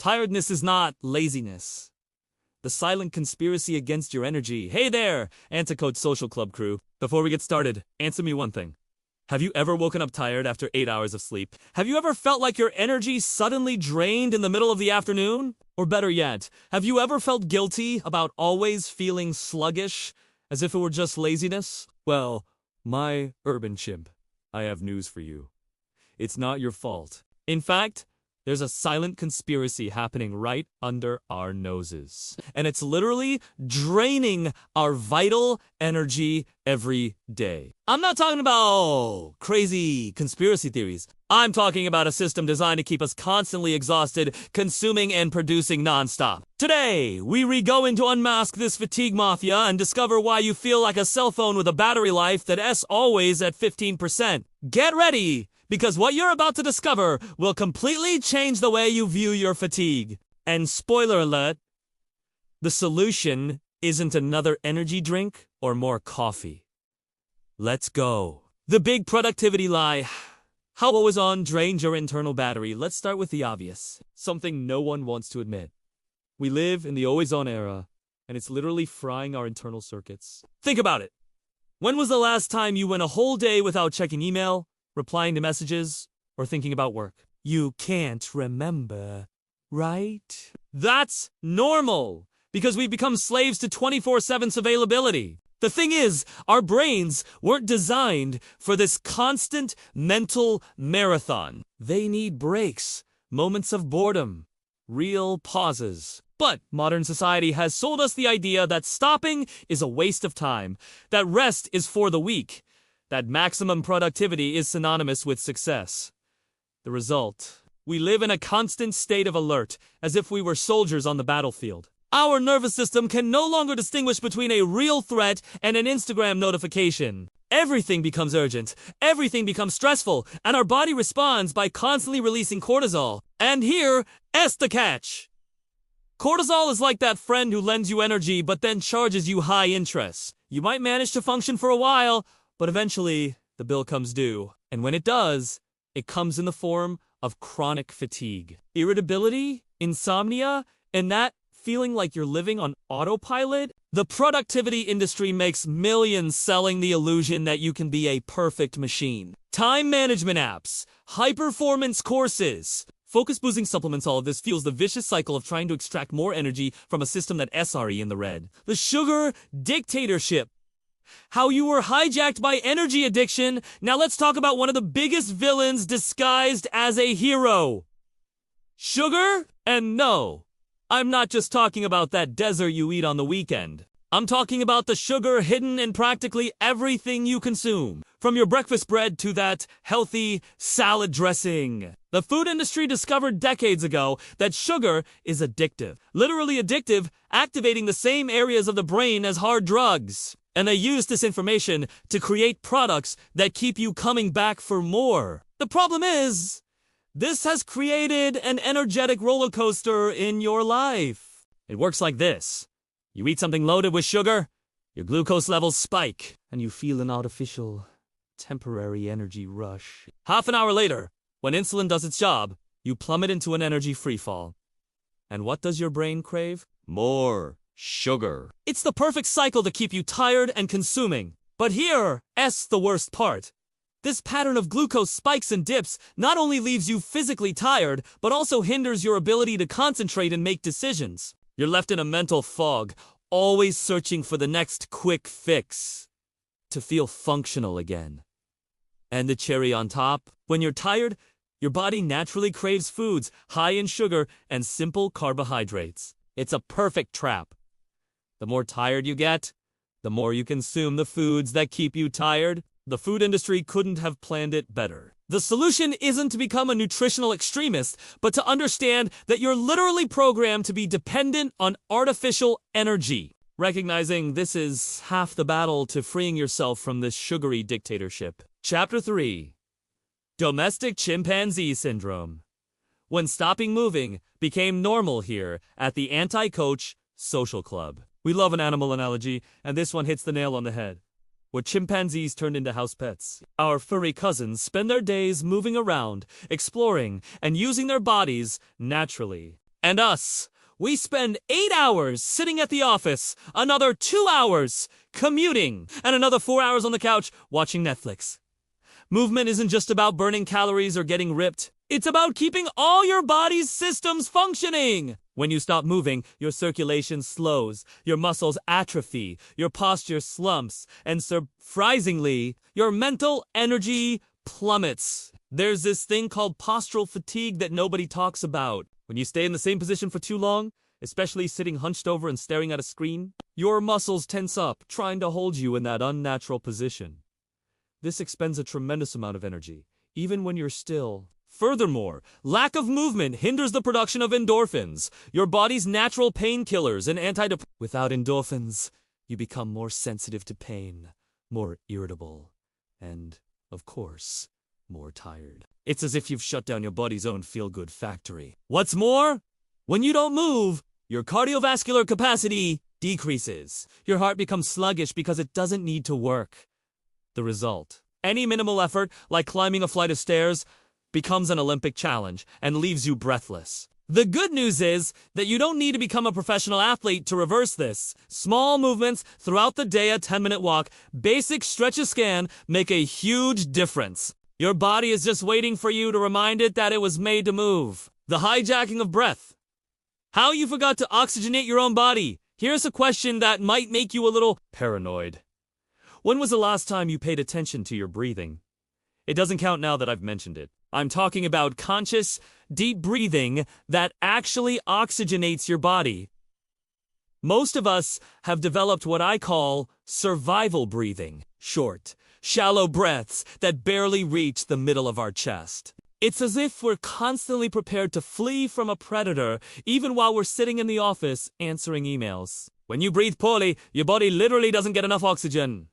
Tiredness is not laziness. The silent conspiracy against your energy. Hey there, Anticoach Social Club crew. Before we get started, answer me one thing. Have you ever woken up tired after 8 hours of sleep? Have you ever felt like your energy suddenly drained in the middle of the afternoon? Or better yet, have you ever felt guilty about always feeling sluggish, as if it were just laziness? Well, my urban chimp, I have news for you. It's not your fault. In fact, there's a silent conspiracy happening right under our noses. And it's literally draining our vital energy every day. I'm not talking about crazy conspiracy theories. I'm talking about a system designed to keep us constantly exhausted, consuming and producing nonstop. Today, we go in to unmask this fatigue mafia and discover why you feel like a cell phone with a battery life that's always at 15%. Get ready! Because what you're about to discover will completely change the way you view your fatigue. And spoiler alert, the solution isn't another energy drink or more coffee. Let's go. The big productivity lie. How always on drains your internal battery. Let's start with the obvious. Something no one wants to admit. We live in the always on era, and it's literally frying our internal circuits. Think about it. When was the last time you went a whole day without checking email, replying to messages, or thinking about work? You can't remember, right? That's normal, because we've become slaves to 24/7 availability. The thing is, our brains weren't designed for this constant mental marathon. They need breaks, moments of boredom, real pauses. But modern society has sold us the idea that stopping is a waste of time, that rest is for the weak, that maximum productivity is synonymous with success. The result: we live in a constant state of alert, as if we were soldiers on the battlefield. Our nervous system can no longer distinguish between a real threat and an Instagram notification. Everything becomes urgent, everything becomes stressful, and our body responds by constantly releasing cortisol. And here's the catch. Cortisol is like that friend who lends you energy but then charges you high interest. You might manage to function for a while, but eventually, the bill comes due. And when it does, it comes in the form of chronic fatigue. Irritability, insomnia, and that feeling like you're living on autopilot. The productivity industry makes millions selling the illusion that you can be a perfect machine. Time management apps, high-performance courses, focus-boosting supplements, all of this fuels the vicious cycle of trying to extract more energy from a system that SRE in the red. The sugar dictatorship. How you were hijacked by energy addiction. Now let's talk about one of the biggest villains disguised as a hero. Sugar? And no, I'm not just talking about that dessert you eat on the weekend. I'm talking about the sugar hidden in practically everything you consume, from your breakfast bread to that healthy salad dressing. The food industry discovered decades ago that sugar is addictive. Literally addictive, activating the same areas of the brain as hard drugs. And they use this information to create products that keep you coming back for more. The problem is, this has created an energetic roller coaster in your life. It works like this. You eat something loaded with sugar, your glucose levels spike, and you feel an artificial, temporary energy rush. Half an hour later, when insulin does its job, you plummet into an energy freefall. And what does your brain crave? More sugar. It's the perfect cycle to keep you tired and consuming. But here's the worst part. This pattern of glucose spikes and dips not only leaves you physically tired, but also hinders your ability to concentrate and make decisions. You're left in a mental fog, always searching for the next quick fix to feel functional again. And the cherry on top, when you're tired, your body naturally craves foods high in sugar and simple carbohydrates. It's a perfect trap. The more tired you get, the more you consume the foods that keep you tired. The food industry couldn't have planned it better. The solution isn't to become a nutritional extremist, but to understand that you're literally programmed to be dependent on artificial energy. Recognizing this is half the battle to freeing yourself from this sugary dictatorship. Chapter 3. Domestic Chimpanzee Syndrome. When stopping moving became normal here at the Anti-Coach Social Club. We love an animal analogy, and this one hits the nail on the head. Where chimpanzees turned into house pets. Our furry cousins spend their days moving around, exploring, and using their bodies naturally. And us, we spend 8 hours sitting at the office, another 2 hours commuting, and another 4 hours on the couch watching Netflix. Movement isn't just about burning calories or getting ripped. It's about keeping all your body's systems functioning. When you stop moving, your circulation slows, your muscles atrophy, your posture slumps, and surprisingly, your mental energy plummets. There's this thing called postural fatigue that nobody talks about. When you stay in the same position for too long, especially sitting hunched over and staring at a screen, your muscles tense up, trying to hold you in that unnatural position. This expends a tremendous amount of energy, even when you're still. Furthermore, lack of movement hinders the production of endorphins, your body's natural painkillers and antidepressants. Without endorphins, you become more sensitive to pain, more irritable, and, of course, more tired. It's as if you've shut down your body's own feel-good factory. What's more, when you don't move, your cardiovascular capacity decreases. Your heart becomes sluggish because it doesn't need to work. The result: any minimal effort, like climbing a flight of stairs, becomes an Olympic challenge and leaves you breathless. The good news is that you don't need to become a professional athlete to reverse this. Small movements throughout the day, a 10-minute walk, basic stretches can make a huge difference. Your body is just waiting for you to remind it that it was made to move. The hijacking of breath. How you forgot to oxygenate your own body. Here's a question that might make you a little paranoid. When was the last time you paid attention to your breathing? It doesn't count now that I've mentioned it. I'm talking about conscious, deep breathing that actually oxygenates your body. Most of us have developed what I call survival breathing. Short, shallow breaths that barely reach the middle of our chest. It's as if we're constantly prepared to flee from a predator, even while we're sitting in the office answering emails. When you breathe poorly, your body literally doesn't get enough oxygen.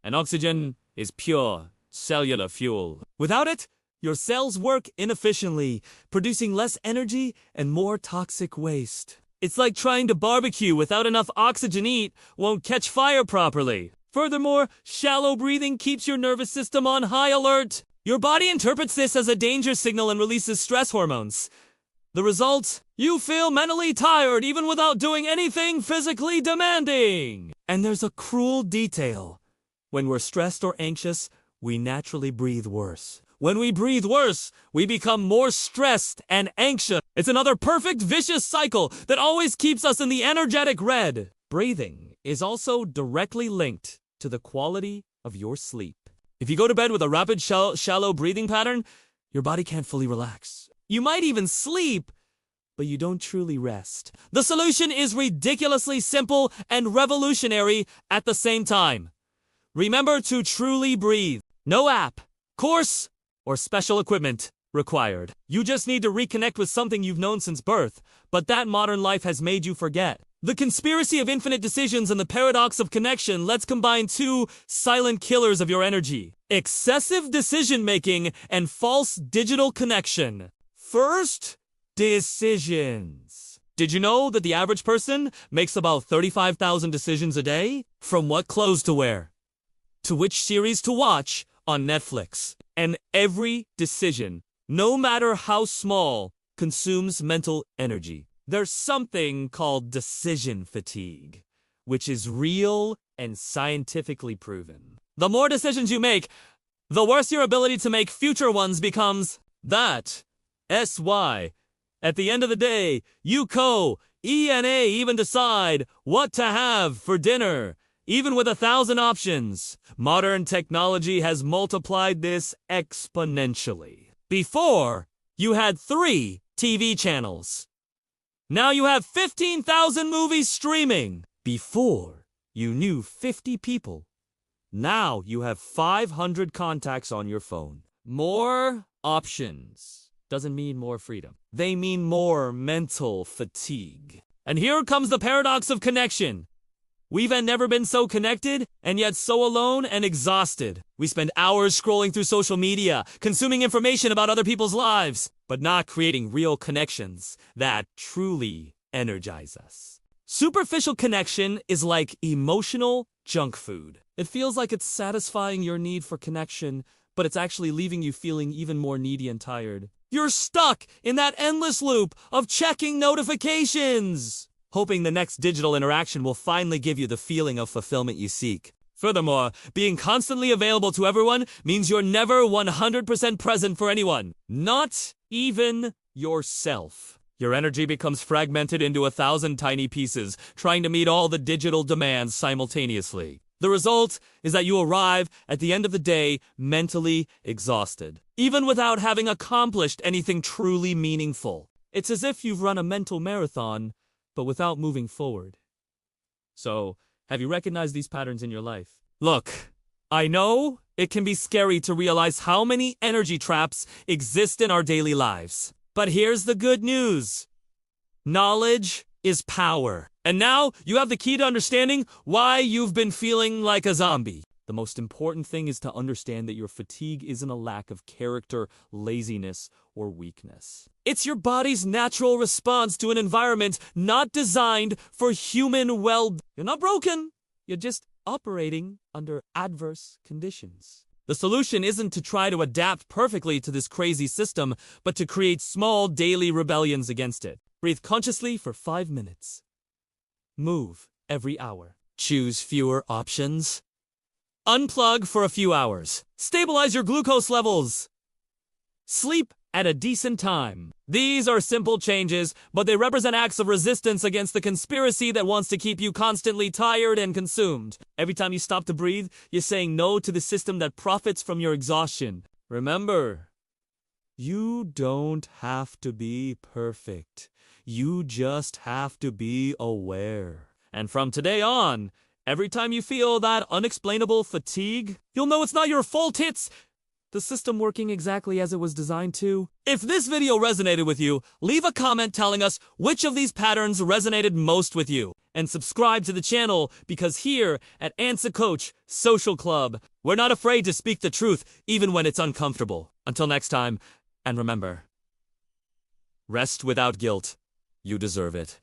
And oxygen is pure cellular fuel. Without it, your cells work inefficiently, producing less energy and more toxic waste. It's like trying to barbecue without enough oxygen. Eat won't catch fire properly. Furthermore, shallow breathing keeps your nervous system on high alert. Your body interprets this as a danger signal and releases stress hormones. The result? You feel mentally tired even without doing anything physically demanding. And there's a cruel detail. When we're stressed or anxious, we naturally breathe worse. When we breathe worse, we become more stressed and anxious. It's another perfect vicious cycle that always keeps us in the energetic red. Breathing is also directly linked to the quality of your sleep. If you go to bed with a rapid, shallow breathing pattern, your body can't fully relax. You might even sleep, but you don't truly rest. The solution is ridiculously simple and revolutionary at the same time. Remember to truly breathe. No app, course, or special equipment required. You just need to reconnect with something you've known since birth, but that modern life has made you forget. The conspiracy of infinite decisions and the paradox of connection. Let's combine two silent killers of your energy: excessive decision-making and false digital connection. First, decisions. Did you know that the average person makes about 35,000 decisions a day? From what clothes to wear, to which series to watch on Netflix. And every decision, no matter how small, consumes mental energy. There's something called decision fatigue, which is real and scientifically proven. The more decisions you make, the worse your ability to make future ones becomes. That SY. At the end of the day, you ENA even decide what to have for dinner, even with 1,000 options. Modern technology has multiplied this exponentially. Before, you had 3 TV channels. Now you have 15,000 movies streaming. Before, you knew 50 people. Now you have 500 contacts on your phone. More options doesn't mean more freedom. They mean more mental fatigue. And here comes the paradox of connection. We've never been so connected, and yet so alone and exhausted. We spend hours scrolling through social media, consuming information about other people's lives, but not creating real connections that truly energize us. Superficial connection is like emotional junk food. It feels like it's satisfying your need for connection, but it's actually leaving you feeling even more needy and tired. You're stuck in that endless loop of checking notifications, hoping the next digital interaction will finally give you the feeling of fulfillment you seek. Furthermore, being constantly available to everyone means you're never 100% present for anyone, not even yourself. Your energy becomes fragmented into 1,000 tiny pieces, trying to meet all the digital demands simultaneously. The result is that you arrive at the end of the day mentally exhausted, even without having accomplished anything truly meaningful. It's as if you've run a mental marathon, but without moving forward. So, have you recognized these patterns in your life? Look, I know it can be scary to realize how many energy traps exist in our daily lives. But here's the good news. Knowledge is power. And now you have the key to understanding why you've been feeling like a zombie. The most important thing is to understand that your fatigue isn't a lack of character, laziness, or weakness. It's your body's natural response to an environment not designed for human well-being. You're not broken. You're just operating under adverse conditions. The solution isn't to try to adapt perfectly to this crazy system, but to create small daily rebellions against it. Breathe consciously for 5 minutes. Move every hour. Choose fewer options. Unplug for a few hours. Stabilize your glucose levels. Sleep at a decent time. These are simple changes, but they represent acts of resistance against the conspiracy that wants to keep you constantly tired and consumed. Every time you stop to breathe, you're saying no to the system that profits from your exhaustion. Remember, you don't have to be perfect. You just have to be aware. And from today on, every time you feel that unexplainable fatigue, you'll know it's not your fault, it's the system working exactly as it was designed to. If this video resonated with you, leave a comment telling us which of these patterns resonated most with you. And subscribe to the channel because here at Answer Coach Social Club, we're not afraid to speak the truth even when it's uncomfortable. Until next time, and remember, rest without guilt. You deserve it.